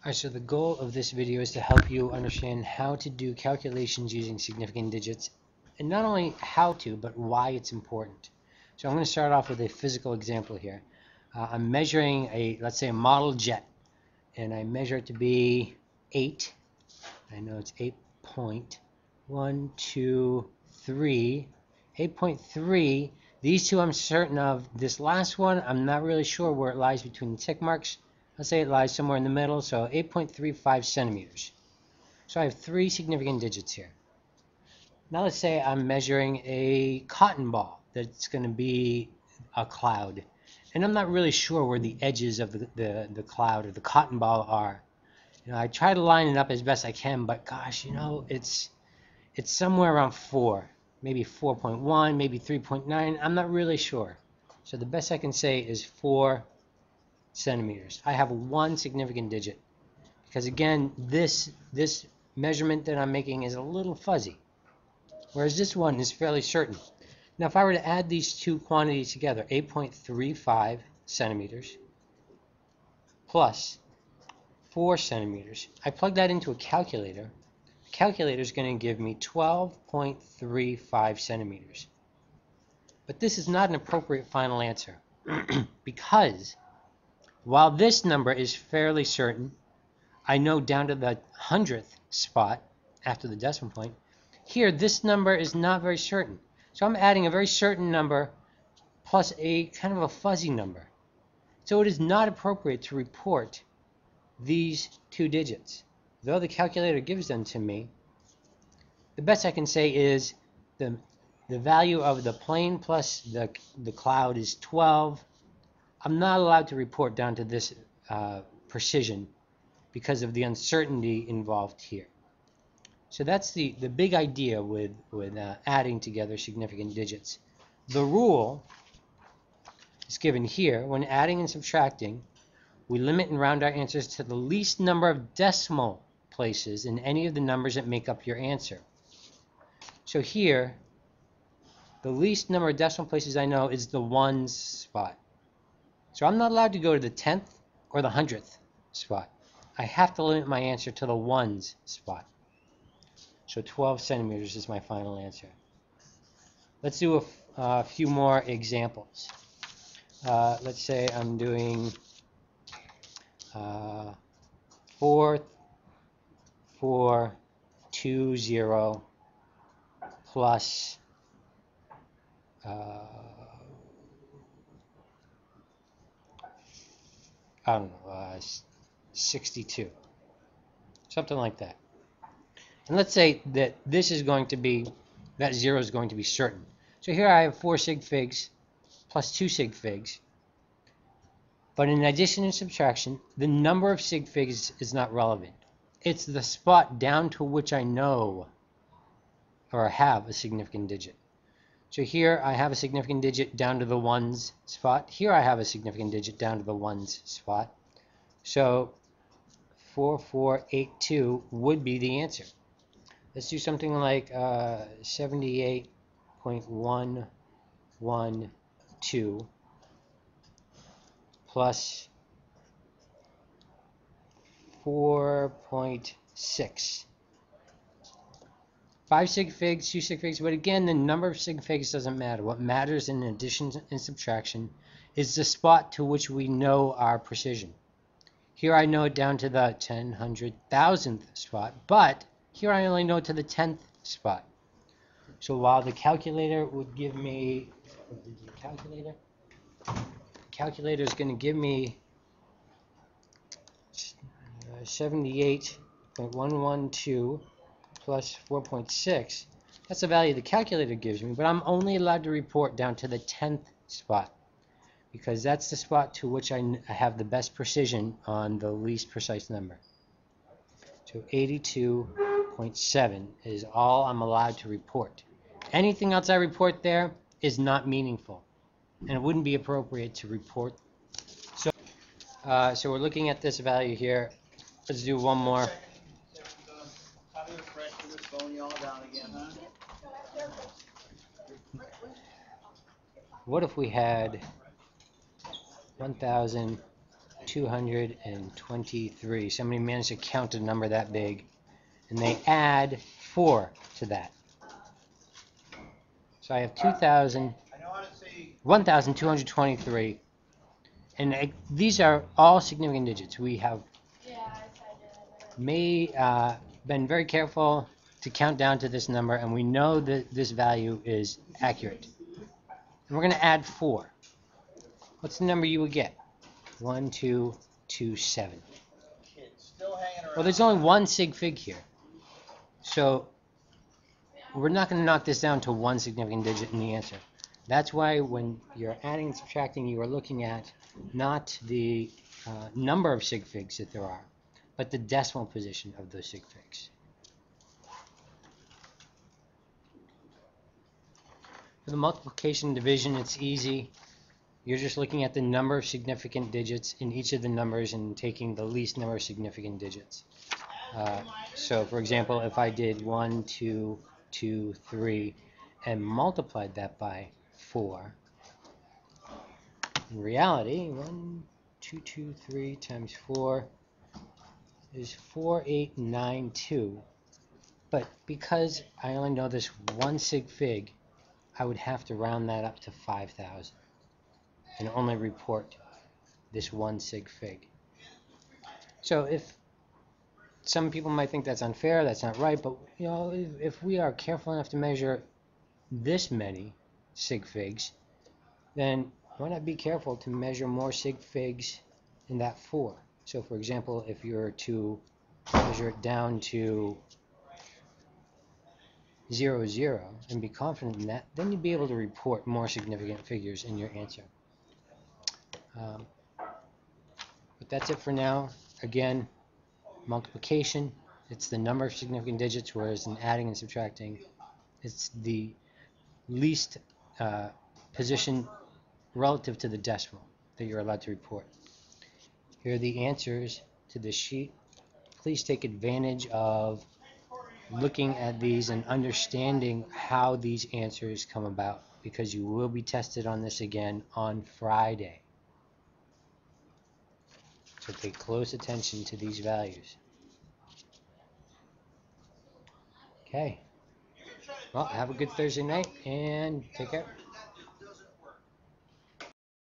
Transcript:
Alright, so the goal of this video is to help you understand how to do calculations using significant digits, and not only how to, but why it's important. So I'm going to start off with a physical example here. I'm measuring let's say a model jet, and I measure it to be 8. I know it's 8.123, 8.3. These two I'm certain of. This last one, I'm not really sure where it lies between the tick marks. Let's say it lies somewhere in the middle, so 8.35 centimeters. So I have 3 significant digits here. Now let's say I'm measuring a cotton ball that's going to be a cloud. And I'm not really sure where the edges of the cloud or the cotton ball are. I try to line it up as best I can, but gosh, it's somewhere around 4. Maybe 4.1, maybe 3.9. I'm not really sure. So the best I can say is 4 centimeters. I have 1 significant digit because again this measurement that I'm making is a little fuzzy, whereas this one is fairly certain. Now if I were to add these two quantities together, 8.35 centimeters plus 4 centimeters, I plug that into a calculator. The calculator is going to give me 12.35 centimeters. But this is not an appropriate final answer because while this number is fairly certain, I know down to the 100th spot after the decimal point, here this number is not very certain. So I'm adding a very certain number plus a kind of a fuzzy number. So it is not appropriate to report these 2 digits. Though the calculator gives them to me, the best I can say is the value of the plane plus the cloud is 12. I'm not allowed to report down to this precision because of the uncertainty involved here. So that's the big idea with adding together significant digits. The rule is given here. When adding and subtracting, we limit and round our answers to the least number of decimal places in any of the numbers that make up your answer. So here, the least number of decimal places I know is the 1s spot. So I'm not allowed to go to the 10th or the 100th spot. I have to limit my answer to the 1s spot. So 12 centimeters is my final answer. Let's do a few more examples. Let's say I'm doing 4.420 plus I don't know, 62, something like that. And let's say that this is going to be, that 0 is going to be certain. So here I have 4 sig figs plus 2 sig figs. But in addition and subtraction, the number of sig figs is not relevant. It's the spot down to which I know or have a significant digit. So here I have a significant digit down to the 1s spot. Here I have a significant digit down to the 1s spot. So 4482 would be the answer. Let's do something like 78.112 plus 4.6. 5 sig figs, 2 sig figs, but again, the number of sig figs doesn't matter. What matters in addition and subtraction is the spot to which we know our precision. Here I know it down to the 10, 100, 1000th spot, but here I only know to the 10th spot. So while the calculator would give me, the calculator is going to give me 78.112 plus 4.6. That's the value the calculator gives me, but I'm only allowed to report down to the 10th spot because that's the spot to which I have the best precision on the least precise number. So 82.7 is all I'm allowed to report. Anything else I report there is not meaningful, and it wouldn't be appropriate to report. So we're looking at this value here. Let's do one more. What if we had 1,000 223. Somebody managed to count a number that big, and they add 4 to that. So I have 1,223, and these are all significant digits. We have been very careful to count down to this number, and we know that this value is accurate. And we're going to add 4. What's the number you would get? 1227. Well, there's only one sig fig here, so we're not going to knock this down to one significant digit in the answer. That's why when you're adding and subtracting, you are looking at not the number of sig figs that there are, but the decimal position of those sig figs. For the multiplication and division, it's easy. You're just looking at the number of significant digits in each of the numbers and taking the least number of significant digits. So, for example, if I did 1, 2, 2, 3, and multiplied that by 4, in reality, 1, 2, 2, 3 times 4 is 4892. But because I only know this one sig fig, I would have to round that up to 5,000 and only report this one sig fig. So if some people might think that's unfair, that's not right, but you know, if we are careful enough to measure this many sig figs, then why not be careful to measure more sig figs in that 4? So for example, if you were to measure it down to 0, 0 and be confident in that, then you'd be able to report more significant figures in your answer. But that's it for now. Again, multiplication, it's the number of significant digits, whereas in adding and subtracting, it's the least position relative to the decimal that you're allowed to report. Here are the answers to this sheet. Please take advantage of looking at these and understanding how these answers come about, because you will be tested on this again on Friday. So pay close attention to these values. Okay. Well, have a good Thursday night and take care.